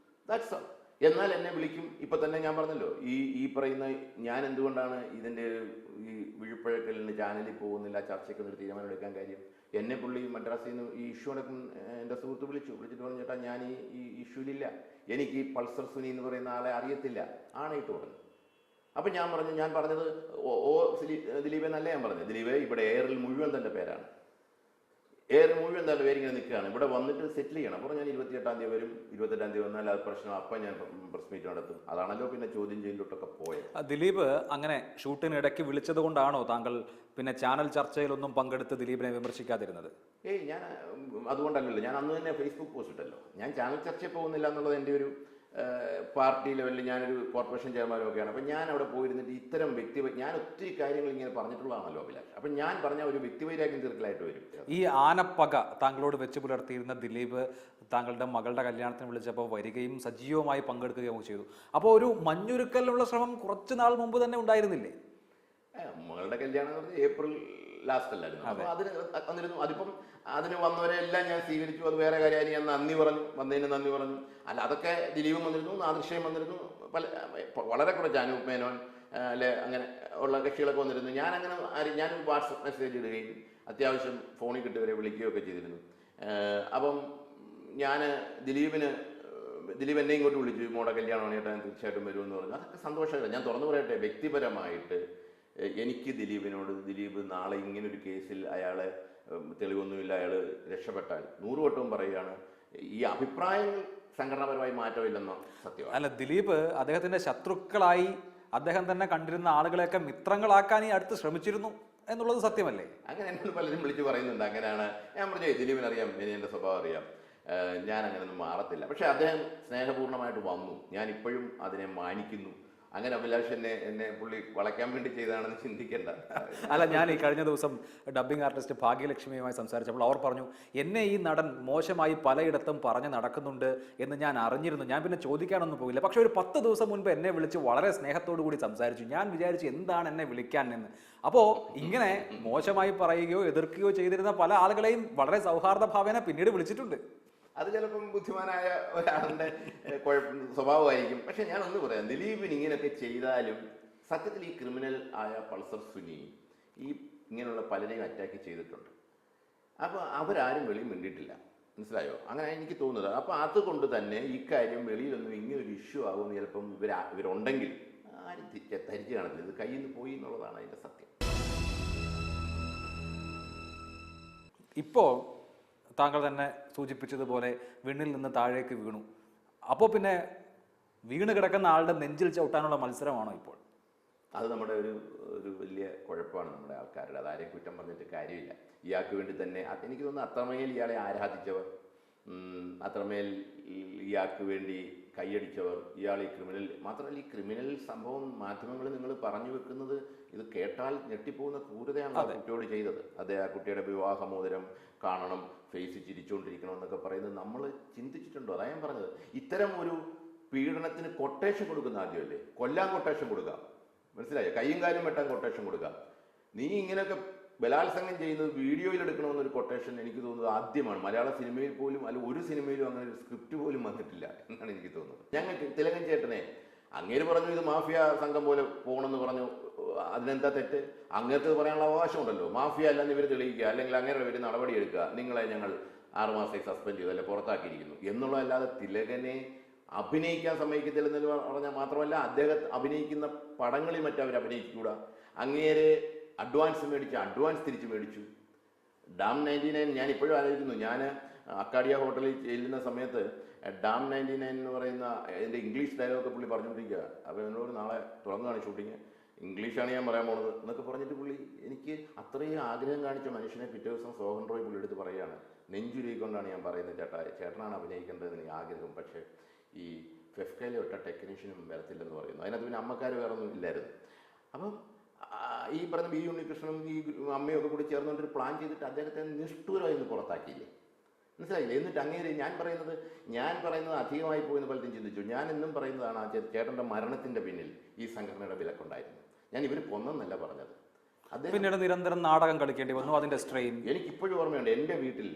That's all. എന്നാൽ എന്നെ വിളിക്കും. ഇപ്പം തന്നെ ഞാൻ പറഞ്ഞല്ലോ, ഈ പറയുന്ന ഞാൻ എന്തുകൊണ്ടാണ് ഇതിൻ്റെ ഈ വിഴുപ്പഴക്കലിന് ചാനലിൽ പോകുന്നില്ല, ചർച്ചയ്ക്കൊന്നൊരു തീരുമാനം എടുക്കാൻ കാര്യം, എന്നെ പുള്ളി മദ്രാസിൽ നിന്ന് ഈ ഇഷ്യൂ അടക്കം എൻ്റെ സുഹൃത്ത് വിളിച്ചിട്ട് പറഞ്ഞു ചേട്ടാ ഞാൻ ഈ ഇഷ്യൂലില്ല, എനിക്ക് ഈ പൾസർ സുനി എന്ന് പറയുന്ന ആളെ അറിയത്തില്ല, ആണായിട്ട് പറഞ്ഞു. അപ്പം ഞാൻ പറഞ്ഞത് ദിലീപ് എന്നല്ല ഞാൻ പറഞ്ഞത്. ദിലീപ് ഇവിടെ എയറിൽ മുഴുവൻ തൻ്റെ പേരാണ്, എയർ മുഴുവൻ തൻ്റെ പേരിങ്ങനെ നിൽക്കുകയാണ്, ഇവിടെ വന്നിട്ട് സെറ്റിൽ ചെയ്യണം. അപ്പോൾ ഞാൻ 28-ാം തീയതി വരും, 28-ാം തീയതി വന്നാൽ അത് പ്രശ്നം, അപ്പം ഞാൻ പ്രസ് മീറ്റ് നടത്തും. അതാണല്ലോ പിന്നെ ചോദ്യം ചെയ്യലോട്ടൊക്കെ പോയത്. ദിലീപ് അങ്ങനെ ഷൂട്ടിനിടയ്ക്ക് വിളിച്ചത് കൊണ്ടാണോ താങ്കൾ പിന്നെ ചാനൽ ചർച്ചയിലൊന്നും പങ്കെടുത്ത് ദിലീപിനെ വിമർശിക്കാതിരുന്നത്? ഞാൻ അതുകൊണ്ടല്ലല്ലോ, ഞാൻ അന്ന് തന്നെ ഫേസ്ബുക്ക് പോസ്റ്റ് ഇട്ടല്ലോ. ഞാൻ ചാനൽ ചർച്ചയിൽ പോകുന്നില്ല എന്നുള്ളത് എൻ്റെ ഒരു പാർട്ടി ലെവലിൽ ഞാനൊരു കോർപ്പറേഷൻ ചെയർമാനും ഒക്കെയാണ്. അപ്പം ഞാൻ അവിടെ പോയിരുന്നിട്ട് ഇത്തരം ഞാൻ ഒത്തിരി കാര്യങ്ങൾ ഇങ്ങനെ പറഞ്ഞിട്ടുള്ളതാണല്ലോ അഭിലാഷ്. അപ്പം ഞാൻ പറഞ്ഞ ഒരു വ്യക്തിവൈരാഗ്യം തീർക്കലായിട്ട് വരും. ഈ ആനപ്പക താങ്കളോട് വെച്ച് പുലർത്തിയിരുന്ന ദിലീപ് താങ്കളുടെ മകളുടെ കല്യാണത്തിന് വിളിച്ചപ്പോൾ വരികയും സജീവമായി പങ്കെടുക്കുകയും ചെയ്തു. അപ്പോൾ ഒരു മഞ്ഞുരുക്കലിനുള്ള ശ്രമം കുറച്ച് നാൾ മുമ്പ് തന്നെ ഉണ്ടായിരുന്നില്ലേ? മകളുടെ കല്യാണം എന്ന് പറഞ്ഞാൽ ഏപ്രിൽ ലാസ്റ്റ് അല്ലായിരുന്നു. അപ്പോൾ അതിന് വന്നിരുന്നു. അതിപ്പം അതിന് വന്നവരെല്ലാം ഞാൻ സ്വീകരിച്ചു. അത് വേറെ കാര്യം. ഞാൻ വന്നതിന് നന്ദി പറഞ്ഞു. അല്ല, അതൊക്കെ ദിലീപും വന്നിരുന്നു, നാദൃശ്യം വന്നിരുന്നു, വളരെ കുറച്ച് അനൂപ് മേനോൻ അല്ലെ അങ്ങനെ ഉള്ള കക്ഷികളൊക്കെ വന്നിരുന്നു. ഞാൻ വാട്സപ്പ് മെസ്സേജ് ഇടുകയും അത്യാവശ്യം ഫോണിൽ കിട്ടിയവരെ വിളിക്കുകയൊക്കെ ചെയ്തിരുന്നു. അപ്പം ഞാൻ ദിലീപ് എന്നെ ഇങ്ങോട്ട് വിളിച്ചു, മോടെ കല്യാണമാണ് ചേട്ടാ, ഞാൻ തീർച്ചയായിട്ടും വരുമെന്ന് പറഞ്ഞു. അതൊക്കെ സന്തോഷമായിരുന്നു. ഞാൻ തുറന്നു പറയട്ടെ, വ്യക്തിപരമായിട്ട് എനിക്ക് ദിലീപ് നാളെ ഇങ്ങനൊരു കേസിൽ അയാളെ തെളിവൊന്നുമില്ല, അയാൾ രക്ഷപ്പെട്ടാൽ 100 വട്ടവും പറയുകയാണ്, ഈ അഭിപ്രായങ്ങൾ സംഘടനാപരമായി മാറ്റമില്ലെന്നോ സത്യമാണ്. അല്ല, ദിലീപ് അദ്ദേഹത്തിന്റെ ശത്രുക്കളായി അദ്ദേഹം തന്നെ കണ്ടിരുന്ന ആളുകളെയൊക്കെ മിത്രങ്ങളാക്കാൻ ഈ അടുത്ത് ശ്രമിച്ചിരുന്നു എന്നുള്ളത് സത്യമല്ലേ? അങ്ങനെ എന്നോട് പലരും വിളിച്ച് പറയുന്നുണ്ട്. അങ്ങനെയാണ് ഞാൻ പറഞ്ഞത്. ദിലീപിനറിയാം, എൻ്റെ സ്വഭാവം അറിയാം, ഞാൻ അങ്ങനെയൊന്നും മാറത്തില്ല. പക്ഷെ അദ്ദേഹം സ്നേഹപൂർണ്ണമായിട്ട് വന്നു. ഞാൻ ഇപ്പോഴും അതിനെ മാനിക്കുന്നു. അങ്ങനെ അഭിലാഷ് എന്നെ പുള്ളി വളയ്ക്കാൻ വേണ്ടി ചെയ്തതാണെന്ന് ചിന്തിക്കേണ്ട. അല്ല, ഞാൻ ഈ കഴിഞ്ഞ ദിവസം ഡബ്ബിംഗ് ആർട്ടിസ്റ്റ് ഭാഗ്യലക്ഷ്മിയുമായി സംസാരിച്ചപ്പോൾ അവർ പറഞ്ഞു, എന്നെ ഈ നടൻ മോശമായി പലയിടത്തും പറഞ്ഞ് നടക്കുന്നുണ്ട് എന്ന് ഞാൻ അറിഞ്ഞിരുന്നു. ഞാൻ പിന്നെ ചോദിക്കാനൊന്നും പോയില്ല. പക്ഷെ ഒരു 10 ദിവസം മുൻപ് എന്നെ വിളിച്ച് വളരെ സ്നേഹത്തോടു കൂടി സംസാരിച്ചു. ഞാൻ വിചാരിച്ചു എന്താണ് എന്നെ വിളിക്കാൻ എന്ന്. അപ്പോൾ ഇങ്ങനെ മോശമായി പറയുകയോ എതിർക്കുകയോ ചെയ്തിരുന്ന പല ആളുകളെയും വളരെ സൗഹാർദ്ദ ഭാവേന പിന്നീട് വിളിച്ചിട്ടുണ്ട്. അത് ചിലപ്പം ബുദ്ധിമാനായ ഒരാളുടെ സ്വഭാവമായിരിക്കും. പക്ഷെ ഞാൻ ഒന്ന് പറയാം, ദിലീപിന് ഇങ്ങനെയൊക്കെ ചെയ്താലും സത്യത്തിൽ ഈ ക്രിമിനൽ ആയ പൾസർ സുനി ഇങ്ങനെയുള്ള പലരെയും അറ്റാക്ക് ചെയ്തിട്ടുണ്ട്. അപ്പോൾ അവരാരും വെളിയിൽ മിണ്ടിയിട്ടില്ല. മനസ്സിലായോ? അങ്ങനെ എനിക്ക് തോന്നുന്നത്. അപ്പോൾ അതുകൊണ്ട് തന്നെ ഇക്കാര്യം വെളിയിലൊന്നും ഇങ്ങനൊരു ഇഷ്യൂ ആകുമെന്ന് ചിലപ്പം ഇവരുണ്ടെങ്കിൽ ആരും ധരിച്ചു കാണത്തില്ല. ഇത് കയ്യിൽ നിന്ന് പോയി എന്നുള്ളതാണ് അതിൻ്റെ സത്യം. ഇപ്പോൾ താങ്കൾ തന്നെ സൂചിപ്പിച്ചതുപോലെ വിണ്ണിൽ നിന്ന് താഴേക്ക് വീണു. അപ്പോൾ പിന്നെ വീണ് കിടക്കുന്ന ആളുടെ നെഞ്ചിൽ ചവിട്ടാനുള്ള മത്സരമാണോ ഇപ്പോൾ? അത് നമ്മുടെ ഒരു വലിയ കുഴപ്പമാണ് നമ്മുടെ ആൾക്കാരുടെ. അതാരെയും കുറ്റം പറഞ്ഞിട്ട് കാര്യമില്ല. ഇയാൾക്ക് വേണ്ടി തന്നെ എനിക്ക് തോന്നുന്നു അത്രമേൽ ഇയാളെ ആരാധിച്ചവർ, അത്രമേൽ ഇയാൾക്ക് വേണ്ടി കൈയടിച്ചവർ, ഇയാൾ ഈ ക്രിമിനൽ മാത്രമല്ല, ഈ ക്രിമിനൽ സംഭവം മാധ്യമങ്ങൾ നിങ്ങൾ പറഞ്ഞു വെക്കുന്നത് ഇത് കേട്ടാൽ ഞെട്ടിപ്പോകുന്ന ക്രൂരതയാണ് ആ കുട്ടിയോട് ചെയ്തത്. അതെ, ആ കുട്ടിയുടെ വിവാഹമോതിരം കാണണം, ഫേസ് ചിരിച്ചുകൊണ്ടിരിക്കണം എന്നൊക്കെ പറയുന്നത് നമ്മൾ ചിന്തിച്ചിട്ടുണ്ടോ? അതാ ഞാൻ പറഞ്ഞത്. ഇത്തരം ഒരു പീഡനത്തിന് കൊട്ടേഷൻ കൊടുക്കുന്ന ആദ്യമല്ലേ, കൊല്ലാൻ കൊട്ടേഷൻ കൊടുക്കാം, മനസ്സിലായോ? കയ്യും കാലും വെട്ടാൻ കൊട്ടേഷൻ കൊടുക്കാം. നീ ഇങ്ങനെയൊക്കെ ബലാത്സംഗം ചെയ്യുന്നത് വീഡിയോയിൽ എടുക്കണമെന്നൊരു കൊട്ടേഷൻ എനിക്ക് തോന്നുന്നത് ആദ്യമാണ്. മലയാള സിനിമയിൽ പോലും അല്ല ഒരു സിനിമയിലും അങ്ങനെ ഒരു സ്ക്രിപ്റ്റ് പോലും വന്നിട്ടില്ല എന്നാണ് എനിക്ക് തോന്നുന്നത്. ഞങ്ങൾക്ക് തിലകൻ ചേട്ടനെ അങ്ങേര് പറഞ്ഞു ഇത് മാഫിയ സംഘം പോലെ പോകണമെന്ന് പറഞ്ഞു. അതിനെന്താ തെറ്റ്? അങ്ങേർക്ക് പറയാനുള്ള അവകാശമുണ്ടല്ലോ. മാഫിയ അല്ലെന്ന് ഇവർ തെളിയിക്കുക, അല്ലെങ്കിൽ അങ്ങേരുടെ പേര് നടപടിയെടുക്കുക, നിങ്ങളെ ഞങ്ങൾ 6 മാസത്തേക്ക് സസ്പെൻഡ് ചെയ്തു അല്ലെ പുറത്താക്കിയിരിക്കുന്നു എന്നുള്ളതല്ലാതെ തിലകനെ അഭിനയിക്കാൻ സമ്മതിക്കത്തില്ലെന്ന് പറഞ്ഞാൽ മാത്രമല്ല, അദ്ദേഹം അഭിനയിക്കുന്ന പടങ്ങളിൽ മറ്റവർ അഭിനയിച്ചുകൂടാ. അങ്ങേരെ അഡ്വാൻസ് തിരിച്ച് മേടിച്ചു. ഡാം 99 ഞാൻ ഇപ്പോഴും ആലോചിക്കുന്നു. ഞാൻ അക്കാഡിയ ഹോട്ടലിൽ ചെല്ലുന്ന സമയത്ത് ഡാം 99 എന്ന് പറയുന്ന എൻ്റെ ഇംഗ്ലീഷ് ഡയലോഗൊക്കെ പുള്ളി പറഞ്ഞുകൊണ്ടിരിക്കുക. അപ്പോൾ എന്നോട് നാളെ തുടങ്ങുകയാണ് ഷൂട്ടിങ്, ഇംഗ്ലീഷാണ് ഞാൻ പറയാൻ പോകുന്നത് എന്നൊക്കെ പറഞ്ഞിട്ട് പുള്ളി എനിക്ക് അത്രയും ആഗ്രഹം കാണിച്ച മനുഷ്യനെ പിറ്റേ ദിവസം സോഹൻ റോയ് പുള്ളി എടുത്ത് പറയുകയാണ്, നെഞ്ചുരുക്കൊണ്ടാണ് ഞാൻ പറയുന്നത്, ചേട്ടനാണ് അഭിനയിക്കേണ്ടതെന്ന് എനിക്ക് ആഗ്രഹം, പക്ഷേ ഈ ഫെഫ്കയിലെ ഒട്ട ടെക്നീഷ്യനും വരത്തില്ലെന്ന് പറയുന്നു. അതിനകത്ത് പിന്നെ അമ്മക്കാർ വേറെ ഒന്നും ഇല്ലായിരുന്നു. അപ്പം ഈ പറഞ്ഞ ബി ഉണ്ണികൃഷ്ണനും ഈ അമ്മയും ഒക്കെ കൂടി ചേർന്നുകൊണ്ടൊരു പ്ലാൻ ചെയ്തിട്ട് അദ്ദേഹത്തെ നിഷ്ഠൂരമായി നിന്ന് പുറത്താക്കിയില്ലേ? മനസ്സിലായില്ലേ? എന്നിട്ട് അങ്ങേര് ഞാൻ പറയുന്നത് അധികമായി പോയെന്ന് പലരും ചിന്തിച്ചു. ഞാൻ എന്നും പറയുന്നതാണ് ആ ചേട്ടൻ്റെ മരണത്തിൻ്റെ പിന്നിൽ ഈ സംഘടനയുടെ വിലക്കുണ്ടായിരുന്നു. ഞാൻ ഇവർ കൊന്നെന്നല്ല പറഞ്ഞത്. അദ്ദേഹം പിന്നീട് നിരന്തരം നാടകം കളിക്കേണ്ടി വന്നു, അതിൻ്റെ സ്ട്രെയിൻ എനിക്കിപ്പോഴും ഓർമ്മയുണ്ട്. എൻ്റെ വീട്ടിൽ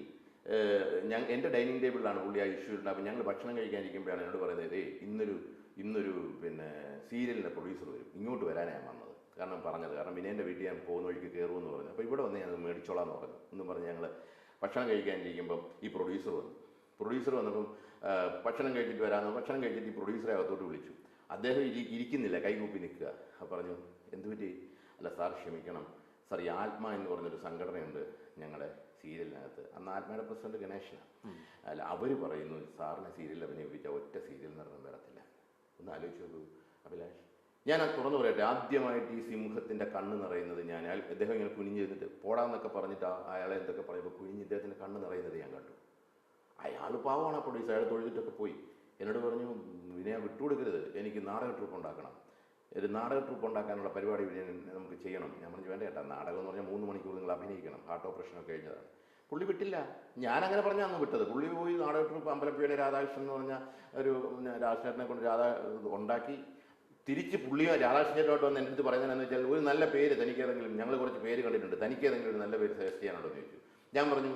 എൻ്റെ ഡൈനിങ് ടേബിളിലാണ് പുള്ളി ആ ഇഷ്യൂ ഉണ്ട്. അപ്പം ഞങ്ങൾ ഭക്ഷണം കഴിക്കാനിരിക്കുമ്പോഴാണ് എന്നോട് പറയുന്നത്, ഇന്നൊരു പിന്നെ സീരിയലിൻ്റെ പ്രൊഡ്യൂസർ വരും, ഇങ്ങോട്ട് വരാനാണ് ഞാൻ വന്നത്. കാരണം വിനയൻ്റെ വീട്ടിൽ ഞാൻ പോകുന്ന വഴിക്ക് കയറുമെന്ന് പറഞ്ഞു. അപ്പോൾ ഇവിടെ വന്ന് ഞാൻ മേടിച്ചോളാം എന്ന് പറഞ്ഞു. എന്നും പറഞ്ഞ് ഞങ്ങൾ ഭക്ഷണം കഴിക്കാനിരിക്കുമ്പം ഈ പ്രൊഡ്യൂസർ വന്നപ്പം ഭക്ഷണം കഴിച്ചിട്ട് ഈ പ്രൊഡ്യൂസറെ അകത്തോട്ട് വിളിച്ചു. അദ്ദേഹം ഇരിക്കുന്നില്ല, കൈകൂപ്പി നിൽക്കുക. അപ്പോൾ പറഞ്ഞു, എന്ത് പറ്റി? അല്ല സാർ ക്ഷമിക്കണം സാർ, ഈ ആത്മ എന്ന് പറഞ്ഞൊരു സംഘടനയുണ്ട് ഞങ്ങളുടെ സീരിയലിനകത്ത്. അന്ന് ആത്മയുടെ പ്രസിഡന്റ് ഗണേശനാണ്. അല്ല, അവർ പറയുന്നു സാറിനെ സീരിയലിൽ അഭിനയിപ്പിച്ച ഒറ്റ സീരിയൽ നടന്നും വരത്തില്ല. ഒന്ന് ആലോചിച്ച് നോക്കൂ അഭിലാഷ്. ഞാൻ തുറന്നു പറയട്ടെ, ആദ്യമായിട്ട് ഈ സിംഹത്തിൻ്റെ കണ്ണ് നിറയുന്നത് അദ്ദേഹം ഇങ്ങനെ കുനിഞ്ഞിരുന്നിട്ട് പോടാന്നൊക്കെ പറഞ്ഞിട്ട് അയാളെ എന്തൊക്കെ പറയുമ്പോൾ കുനിഞ്ഞ് ഇദ്ദേഹത്തിൻ്റെ കണ്ണ് നിറയുന്നത് ഞാൻ കണ്ടു. അയാൾ പാവമാണ് ആ പ്രൊഡ്യൂസർ. അയാൾ തൊഴുതിട്ടൊക്കെ പോയി എന്നോട് പറഞ്ഞു, വിനയ വിട്ടുകൊടുക്കരുത്, എനിക്ക് നാടക ട്രൂപ്പ് ഉണ്ടാക്കണം, ഒരു നാടക ട്രൂപ്പ് ഉണ്ടാക്കാനുള്ള പരിപാടി നമുക്ക് ചെയ്യണം. ഞാൻ പറഞ്ഞു, വേണ്ട ചേട്ടാ, നാടകം എന്ന് പറഞ്ഞാൽ 3 മണിക്കൂർ നിങ്ങൾ അഭിനയിക്കണം, ഹാർട്ട് ഓപ്പറേഷനൊക്കെ കഴിഞ്ഞതാണ്. പുള്ളി വിട്ടില്ല. ഞാനങ്ങനെ പറഞ്ഞാൽ അന്ന് വിട്ടത്. പുള്ളി പോയി നാടക ട്രൂപ്പ് അമ്പലപ്പുഴയുടെ രാധാകൃഷ്ണൻ എന്ന് പറഞ്ഞ ഒരു രാധാകൃഷ്ണനെ കൊണ്ട് ഉണ്ടാക്കി തിരിച്ച് പുള്ളിയോ രാധാകൃഷ്ണനായിട്ട് വന്ന് എൻ്റെ അടുത്ത് പറയുന്നതെന്ന് വെച്ചാൽ, ഒരു നല്ല പേര് തനിക്കേതെങ്കിലും, ഞങ്ങൾ കുറച്ച് പേര് കണ്ടിട്ടുണ്ട്, തനിക്കേതെങ്കിലും ഒരു നല്ല പേര് സജസ്റ്റ് ചെയ്യാനുണ്ടോ എന്ന് ചോദിച്ചു. ഞാൻ പറഞ്ഞു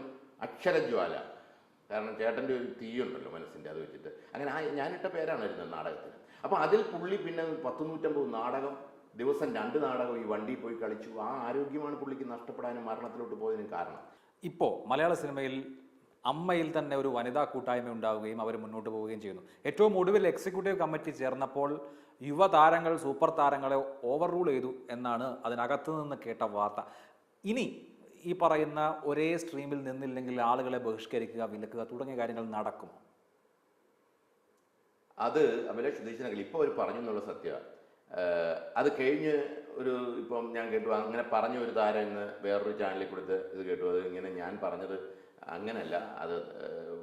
അക്ഷരജ്വാല, കാരണം ചേട്ടൻ്റെ ഒരു തീയുണ്ടല്ലോ മനസ്സിൻ്റെ, അത് വെച്ചിട്ട് അങ്ങനെ ഞാനിട്ട പേരാണ് ഇരുന്നത് നാടകത്തിന്. അപ്പോൾ അതിൽ പുള്ളി പിന്നെ 100-150 നാടകം, ദിവസം 2 നാടകം ഈ വണ്ടിയിൽ പോയി കളിച്ചു. ആ ആരോഗ്യമാണ് പുള്ളിക്ക് നഷ്ടപ്പെടാനും മരണത്തിലോട്ട് പോയതിനും കാരണം. ഇപ്പോൾ മലയാള സിനിമയിൽ അമ്മയിൽ തന്നെ ഒരു വനിതാ കൂട്ടായ്മ ഉണ്ടാവുകയും അവർ മുന്നോട്ട് പോവുകയും ചെയ്യുന്നു. ഏറ്റവും ഒടുവിൽ എക്സിക്യൂട്ടീവ് കമ്മിറ്റി ചേർന്നപ്പോൾ യുവതാരങ്ങൾ സൂപ്പർ താരങ്ങളെ ഓവർ റൂൾ ചെയ്തു എന്നാണ് അതിനകത്ത് നിന്ന് കേട്ട വാർത്ത. ഇനി ഈ പറയുന്ന ഒരേ സ്ട്രീമിൽ നിന്നില്ലെങ്കിൽ ആളുകളെ ബഹിഷ്കരിക്കുക, വിലക്കുക തുടങ്ങിയ കാര്യങ്ങൾ നടക്കുമോ? അത് അഭിലാഷ് ഉദ്ദേശിച്ചെങ്കിൽ ഇപ്പോൾ അവർ പറഞ്ഞു എന്നുള്ള സത്യമാണ്. അത് കഴിഞ്ഞ് ഇപ്പം ഞാൻ കേട്ടു, അങ്ങനെ പറഞ്ഞ ഒരു താരം ഇന്ന് വേറൊരു ചാനലിൽ കൊടുത്ത് ഇത് കേട്ടു. അത് ഇങ്ങനെ ഞാൻ പറഞ്ഞത് അങ്ങനെയല്ല, അത്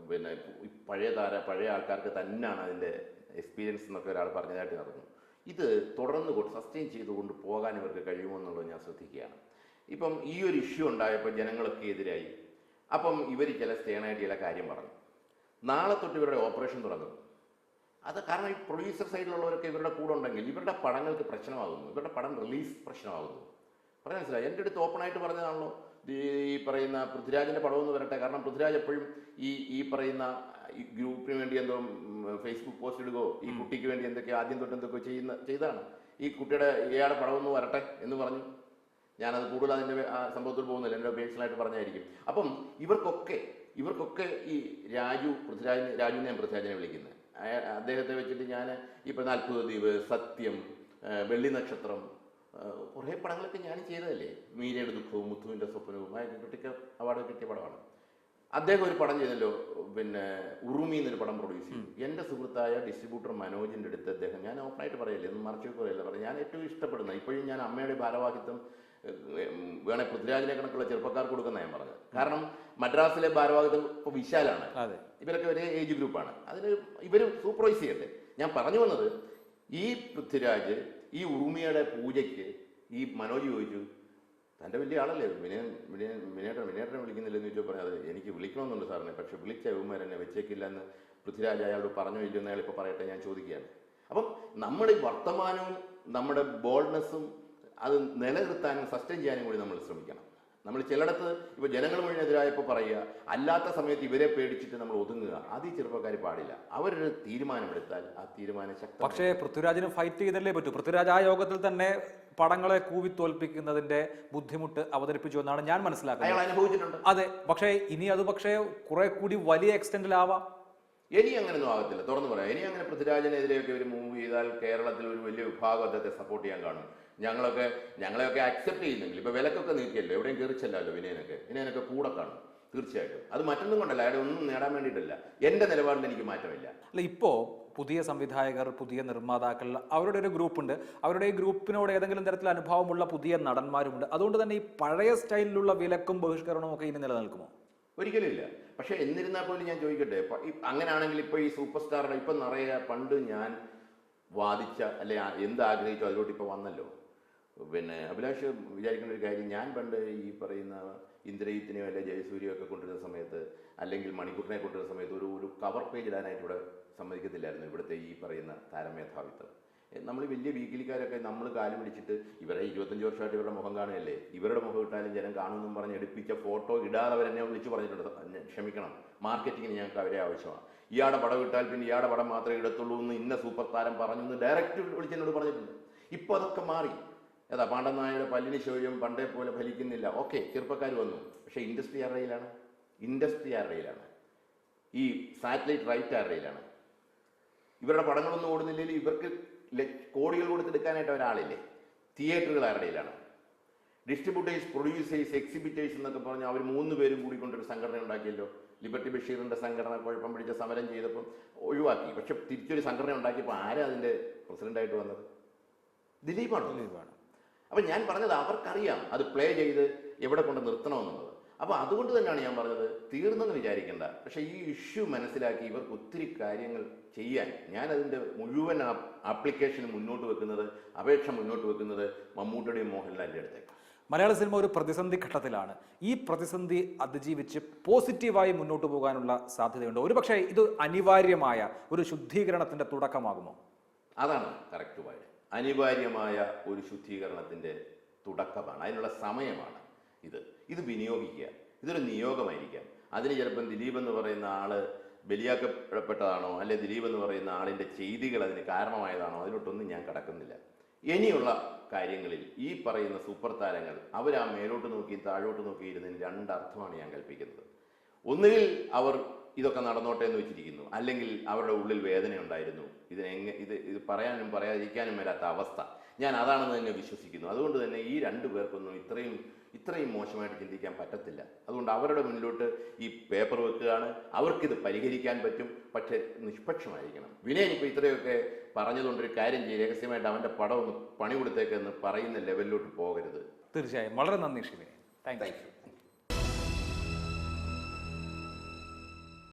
പിന്നെ പഴയ ആൾക്കാർക്ക് തന്നെയാണ് അതിൻ്റെ എക്സ്പീരിയൻസ് എന്നൊക്കെ ഒരാൾ പറഞ്ഞതായിട്ട് നടന്നു. ഇത് തുടർന്ന് സസ്റ്റെയിൻ ചെയ്തുകൊണ്ട് പോകാൻ ഇവർക്ക് കഴിയുമോ എന്നുള്ളത് ഞാൻ ശ്രദ്ധിക്കുകയാണ്. ഇപ്പം ഈ ഒരു ഇഷ്യൂ ഉണ്ടായപ്പോൾ ജനങ്ങളൊക്കെ എതിരായി. അപ്പം ഇവർ ചില സ്റ്റേണായിട്ട് ചില കാര്യം പറഞ്ഞു. നാളെ തൊട്ട് ഇവരുടെ ഓപ്പറേഷൻ തുടങ്ങും. അത് കാരണം ഈ പ്രൊഡ്യൂസർ സൈഡിലുള്ളവരൊക്കെ ഇവരുടെ കൂടെ ഉണ്ടെങ്കിൽ ഇവരുടെ പടങ്ങൾക്ക് പ്രശ്നമാകുന്നു, ഇവരുടെ പടം റിലീസ് പ്രശ്നമാകുന്നു. പറഞ്ഞാൽ മനസ്സിലായി. എൻ്റെ അടുത്ത് ഓപ്പണായിട്ട് പറഞ്ഞതാണല്ലോ ഈ പറയുന്ന പൃഥ്വിരാജിൻ്റെ പടമൊന്ന് വരട്ടെ. കാരണം പൃഥ്വിരാജ് എപ്പോഴും ഈ പറയുന്ന ഈ ഗ്രൂപ്പിന് വേണ്ടി എന്തോ ഫേസ്ബുക്ക് പോസ്റ്റ് ഇടുകയോ ഈ കുട്ടിക്ക് വേണ്ടി ആദ്യം തൊട്ട് എന്തൊക്കെ ചെയ്താണ്. ഈ കുട്ടിയുടെ ഇയാളുടെ പടമൊന്ന് വരട്ടെ എന്ന് പറഞ്ഞു. ഞാനത് കൂടുതൽ അതിൻ്റെ സംഭവത്തിൽ പോകുന്നില്ല, എൻ്റെ പേഴ്സണലായിട്ട് പറഞ്ഞായിരിക്കും. അപ്പം ഇവർക്കൊക്കെ ഈ രാജുവിനെ ഞാൻ പൃഥ്വിരാജിനെ വിളിക്കുന്നത്. അദ്ദേഹത്തെ വെച്ചിട്ട് ഞാൻ ഈ പറഞ്ഞ അത്ഭുത ദ്വീപ്, സത്യം, വെള്ളി നക്ഷത്രം, കുറേ പടങ്ങളൊക്കെ ഞാനും ചെയ്തതല്ലേ. മീരയുടെ ദുഃഖവും മുത്തുവിൻ്റെ സ്വപ്നവും ക്രിട്ടിക്കൽ അവാർഡ് കിട്ടിയ പടമാണ്. അദ്ദേഹം ഒരു പടം ചെയ്തല്ലോ, പിന്നെ ഉറുമി എന്നൊരു പടം പ്രൊഡ്യൂസ് ചെയ്തു. എൻ്റെ സുഹൃത്തായ ഡിസ്ട്രിബ്യൂട്ടർ മനോജിൻ്റെ അടുത്ത് അദ്ദേഹം, ഞാൻ ഓപ്പണായിട്ട് പറയല്ലേ, ഒന്നും മറച്ചു പറയല്ല, പറയാം, ഞാൻ ഏറ്റവും ഇഷ്ടപ്പെടുന്ന, ഇപ്പോഴും ഞാൻ അമ്മയുടെ ഭാരവാഹിത്വം വേണേ പൃഥ്വിരാജിനെ കണക്കുള്ള ചെറുപ്പക്കാർക്ക് കൊടുക്കുന്ന ഞാൻ പറഞ്ഞത്. കാരണം മദ്രാസിലെ ഭാരവാഹിത്വം ഇപ്പോൾ വിശാലാണ്, ഇവരൊക്കെ ഒരേ ഏജ് ഗ്രൂപ്പാണ്, അതിന് ഇവർ സൂപ്പർവൈസ് ചെയ്യട്ടെ. ഞാൻ പറഞ്ഞു വന്നത്, ഈ പൃഥ്വിരാജ് ഈ ഉറുമിയുടെ പൂജയ്ക്ക് ഈ മനോജ് ചോദിച്ചു, തൻ്റെ വലിയ ആളല്ലേ വിനേട്ടനെ വിളിക്കുന്നില്ലെന്ന് ചോദിച്ചാൽ പറഞ്ഞത്, എനിക്ക് വിളിക്കണമെന്നുണ്ട് സാറിനെ, പക്ഷെ വിളിച്ച ഇവന്മാർ എന്നെ വെച്ചേക്കില്ല എന്ന് പൃഥ്വിരാജ് അയാളോട് പറഞ്ഞോ ഇല്ലയോ എന്ന് അയാൾ ഇപ്പോൾ പറയട്ടെ, ഞാൻ ചോദിക്കുകയാണ്. അപ്പം നമ്മുടെ ഈ വർത്തമാനവും നമ്മുടെ ബോൾഡ്നെസ്സും അത് നിലനിർത്താനും സസ്റ്റെയിൻ ചെയ്യാനും കൂടി നമ്മൾ ശ്രമിക്കണം. നമ്മൾ ചിലയിടത്ത് ഇപ്പോൾ ജനങ്ങൾ മുഴുവനെതിരായപ്പോൾ പറയുക, അല്ലാത്ത സമയത്ത് ഇവരെ പേടിച്ചിട്ട് നമ്മൾ ഒതുങ്ങുക, അത് ഈ ചെറുപ്പക്കാർ പാടില്ല. അവരൊരു തീരുമാനമെടുത്താൽ ആ തീരുമാനം ശക്തി. പക്ഷേ പൃഥ്വിരാജിന് ഫൈറ്റ് ചെയ്തല്ലേ പറ്റൂ. പൃഥ്വിരാജ് ആ യോഗത്തിൽ തന്നെ പടങ്ങളെ കൂവി തോൽപ്പിക്കുന്നതിന്റെ ബുദ്ധിമുട്ട് അവതരിപ്പിച്ചു എന്നാണ് ഞാൻ മനസ്സിലാക്കുന്നത്. അയാൾ അനുഭവിച്ചിട്ടുണ്ട്. അതെ, പക്ഷേ ഇനി അത് കുറെ കൂടി വലിയ എക്സ്റ്റെന്റിലാവാം. ഇനി അങ്ങനെയൊന്നും ആകത്തില്ല, തുറന്നു പറയാം. ഇനി അങ്ങനെ പൃഥ്വിരാജിനെതിരെയൊക്കെ ഒരു മൂവ് ചെയ്താൽ കേരളത്തിൽ ഒരു വലിയ വിഭാഗം അദ്ദേഹത്തെ സപ്പോർട്ട് ചെയ്യാൻ കാണും. ഞങ്ങളെയൊക്കെ അക്സെപ്റ്റ് ചെയ്യുന്നെങ്കിൽ ഇപ്പോൾ വിലക്കൊക്കെ നീക്കിയല്ലോ, എവിടെയും കയറിച്ചല്ലോ വിനയനൊക്കെ കൂടെ കാണും തീർച്ചയായിട്ടും. അത് മറ്റൊന്നും കൊണ്ടല്ല, അയാളെ ഒന്നും നേടാൻ വേണ്ടിയിട്ടല്ല. എൻ്റെ നിലപാടിൽ എനിക്ക് മാറ്റമില്ല. അല്ല, ഇപ്പോൾ പുതിയ സംവിധായകർ, പുതിയ നിർമ്മാതാക്കൾ, അവരുടെ ഒരു ഗ്രൂപ്പുണ്ട്. അവരുടെ ഈ ഗ്രൂപ്പിനോട് ഏതെങ്കിലും തരത്തിൽ അനുഭവമുള്ള പുതിയ നടന്മാരുമുണ്ട്. അതുകൊണ്ട് തന്നെ ഈ പഴയ സ്റ്റൈലിലുള്ള വിലക്കും ബഹിഷ്കരണവും ഒക്കെ ഇനി നിലനിൽക്കുമോ? ഒരിക്കലും ഇല്ല. പക്ഷേ എന്നിരുന്നാൽ പോലും ഞാൻ ചോദിക്കട്ടെ, അങ്ങനെയാണെങ്കിൽ ഇപ്പോൾ ഈ സൂപ്പർ സ്റ്റാറുടെ ഇപ്പം നിറയെ പണ്ട് ഞാൻ വാദിച്ച അല്ലെ എന്താഗ്രഹിച്ചോ അതിലോട്ട് ഇപ്പോൾ വന്നല്ലോ. പിന്നെ അഭിലാഷ് വിചാരിക്കേണ്ട ഒരു കാര്യം, ഞാൻ പണ്ട് ഈ പറയുന്ന ഇന്ദ്രജിത്തിനെയോ അല്ലെ ജയസൂര്യയോ ഒക്കെ കൊണ്ടുവരുന്ന സമയത്ത്, അല്ലെങ്കിൽ മണിക്കൂറിനെ കൊണ്ടുവരുന്ന സമയത്ത് ഒരു കവർ പേജ് ഇടാനായിട്ട് ഇവിടെ സമ്മതിക്കത്തില്ലായിരുന്നു ഇവിടുത്തെ ഈ പറയുന്ന താരമേധാവിത്വം. നമ്മൾ വലിയ വീക്കിലിക്കാരൊക്കെ നമ്മൾ കാല് പിടിച്ചിട്ട്, ഇവരെ 25 വർഷമായിട്ട് ഇവരുടെ മുഖം കാണുകയല്ലേ, ഇവരുടെ മുഖം ഇട്ടാലും ജനം കാണുമെന്നും പറഞ്ഞ് എടുപ്പിച്ച ഫോട്ടോ ഇടാതെ അവരെന്നെ വിളിച്ച് പറഞ്ഞിട്ടുണ്ട്, ക്ഷമിക്കണം, മാർക്കറ്റിങ്ങിന് ഞങ്ങൾക്ക് അവരെ ആവശ്യമാണ്, ഇയാളുടെ പടം ഇട്ടാൽ പിന്നെ ഇയാളുടെ പടം മാത്രമേ ഇടത്തുള്ളൂ എന്ന് ഇന്ന സൂപ്പർ താരം പറഞ്ഞു എന്ന് ഡയറക്റ്റ് വിളിച്ചെന്നോട് പറഞ്ഞിട്ടുണ്ട്. ഇപ്പോൾ അതൊക്കെ മാറി. പാണ്ഡൻ നായരുടെ പല്ലിന് ശൗര്യം പണ്ടേ പോലെ ഫലിക്കുന്നില്ല. ഓക്കെ, ചെറുപ്പക്കാർ വന്നു, പക്ഷേ ഇൻഡസ്ട്രി ആരുടെയിലാണ്? ഈ സാറ്റലൈറ്റ് റൈറ്റ് ആരുടെയിലാണ്? ഇവരുടെ പടങ്ങളൊന്നും ഓടുന്നില്ലെങ്കിൽ ഇവർക്ക് കോടികൾ കൊടുത്തെടുക്കാനായിട്ട് ഒരാളില്ലേ? തിയേറ്ററുകൾ ആരുടെയിലാണ്? ഡിസ്ട്രിബ്യൂട്ടേഴ്സ്, പ്രൊഡ്യൂസേഴ്സ്, എക്സിബിറ്റേഴ്സ് എന്നൊക്കെ പറഞ്ഞാൽ അവർ 3 പേരും കൂടി കൊണ്ടൊരു സംഘടന ഉണ്ടാക്കിയല്ലോ. ലിബർട്ടി ബഷീറിൻ്റെ സംഘടന കുഴപ്പം പിടിച്ച സമരം ചെയ്തപ്പം ഒഴിവാക്കി. പക്ഷെ തിരിച്ചൊരു സംഘടന ഉണ്ടാക്കിയപ്പോൾ ആരാ അതിൻ്റെ പ്രസിഡൻ്റായിട്ട് വന്നത്? ദിലീപാണ്. അപ്പം ഞാൻ പറഞ്ഞത്, അവർക്കറിയാം അത് പ്ലേ ചെയ്ത് എവിടെ കൊണ്ട് നിർത്തണമെന്നുള്ളത്. അപ്പോൾ അതുകൊണ്ട് തന്നെയാണ് ഞാൻ പറഞ്ഞത്, തീർന്നെന്ന് വിചാരിക്കേണ്ട. പക്ഷേ ഈ ഇഷ്യൂ മനസ്സിലാക്കി ഇവർക്ക് ഒത്തിരി കാര്യങ്ങൾ ചെയ്യാൻ, ഞാനതിൻ്റെ മുഴുവൻ ആപ്ലിക്കേഷൻ മുന്നോട്ട് വെക്കുന്നത്, അപേക്ഷ മുന്നോട്ട് വെക്കുന്നത് മമ്മൂട്ടിയുടെയും മോഹൻലാലിൻ്റെ അടുത്തേക്ക്. മലയാള സിനിമ ഒരു പ്രതിസന്ധി ഘട്ടത്തിലാണ്. ഈ പ്രതിസന്ധി അതിജീവിച്ച് പോസിറ്റീവായി മുന്നോട്ട് പോകാനുള്ള സാധ്യതയുണ്ട്. ഒരുപക്ഷെ ഇത് അനിവാര്യമായ ഒരു ശുദ്ധീകരണത്തിന്റെ തുടക്കമാകുമോ? അതാണ് കറക്റ്റ് വേർഡ്. അനിവാര്യമായ ഒരു ശുദ്ധീകരണത്തിൻ്റെ തുടക്കമാണ്, അതിനുള്ള സമയമാണ് ഇത് വിനിയോഗിക്കുക. ഇതൊരു നിയോഗമായിരിക്കാം. അതിന് ചിലപ്പം ദിലീപ് എന്ന് പറയുന്ന ആള് ബലിയാക്കപ്പെട്ടതാണോ, അല്ലെ ദിലീപ് എന്ന് പറയുന്ന ആളിൻ്റെ ചെയ്തികൾ അതിന് കാരണമായതാണോ, അതിലോട്ടൊന്നും ഞാൻ കടക്കുന്നില്ല. ഇനിയുള്ള കാര്യങ്ങളിൽ ഈ പറയുന്ന സൂപ്പർ താരങ്ങൾ അവർ ആ മേലോട്ട് നോക്കി താഴോട്ട് നോക്കിയിരുന്നതിന് 2 അർത്ഥമാണ് ഞാൻ കൽപ്പിക്കുന്നത്. ഒന്നുകിൽ അവർ ഇതൊക്കെ നടന്നോട്ടെ എന്ന് വെച്ചിരിക്കുന്നു, അല്ലെങ്കിൽ അവരുടെ ഉള്ളിൽ വേദന ഉണ്ടായിരുന്നു. ഇത് പറയാനും പറയാതിരിക്കാനും വരാത്ത അവസ്ഥ, ഞാൻ അതാണെന്ന് തന്നെ വിശ്വസിക്കുന്നു. അതുകൊണ്ട് തന്നെ ഈ 2 പേർക്കൊന്നും ഇത്രയും മോശമായിട്ട് ചിന്തിക്കാൻ പറ്റത്തില്ല. അതുകൊണ്ട് അവരുടെ മുന്നിലോട്ട് ഈ പേപ്പർ വെക്കുകയാണ്. അവർക്കിത് പരിഹരിക്കാൻ പറ്റും, പക്ഷേ നിഷ്പക്ഷമായിരിക്കണം. വിനയൻ ഇപ്പോൾ ഇത്രയൊക്കെ പറഞ്ഞതുകൊണ്ടൊരു കാര്യം ചെയ്യും, രഹസ്യമായിട്ട് അവൻ്റെ പടം ഒന്ന് പണി കൊടുത്തേക്കെന്ന് പറയുന്ന ലെവലിലോട്ട് പോകരുത്. തീർച്ചയായും. വളരെ നന്ദി ഷിവിനെ. Thank you.